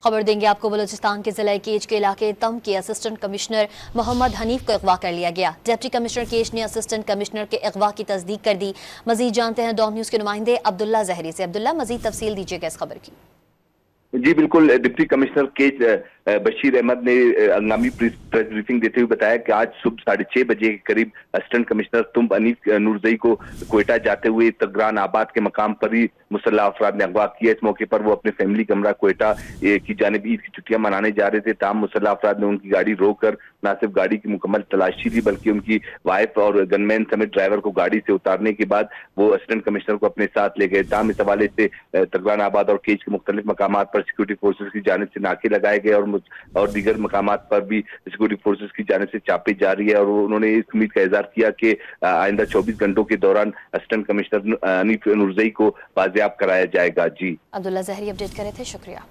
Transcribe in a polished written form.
खबर देंगे आपको। बलूचिस्तान के जिला केच के इलाके तम के असिस्टेंट कमिश्नर मोहम्मद हनीफ को अगवा कर लिया गया। डिप्टी कमिश्नर केच ने असिस्टेंट कमिश्नर के अगवा की तस्दीक कर दी। मजीद जानते हैं डॉन न्यूज के नुमाइंदे अब्दुल्ला जहरी से। अब्दुल्ला, मजीद तफसील दीजिएगा इस खबर की। जी बिल्कुल, डिप्टी कमिश्नर केच बशीर अहमद ने हंगामी प्रेस ब्रीफिंग देते हुए बताया कि आज सुबह 6:30 बजे के करीब असिस्टेंट कमिश्नर तुम अनीस नूरजई को क्वेटा जाते हुए तगरान आबाद के मकाम पर ही मुसल्लह अफराद ने अगवा किया। इस मौके पर वो अपने फैमिली कमरा क्वेटा की जानिब ईद की छुट्टियां मनाने जा रहे थे। ताम मुसल्लह अफराद ने उनकी गाड़ी रोककर न सिर्फ गाड़ी की मुकम्मल तलाशी ली बल्कि उनकी वाइफ और गनमैन समेत ड्राइवर को गाड़ी से उतारने के बाद वो असिस्टेंट कमिश्नर को अपने साथ ले गए। ताम इस हवाले से तगरान आबाद और केच के मुख्तलिफ मकामात पर सिक्योरिटी फोर्सेज की जानिब से नाके लगाए गए और दीगर मकामात पर भी सिक्योरिटी फोर्सेज की जानिब से छापे जारी है। और उन्होंने इस उम्मीद का इजहार किया कि आइंदा 24 घंटों के दौरान असिस्टेंट कमिश्नर हनीफ नूरजई को बाजियाब कराया जाएगा। जी अब्दुल्ला जहरी अपडेट करे थे, शुक्रिया।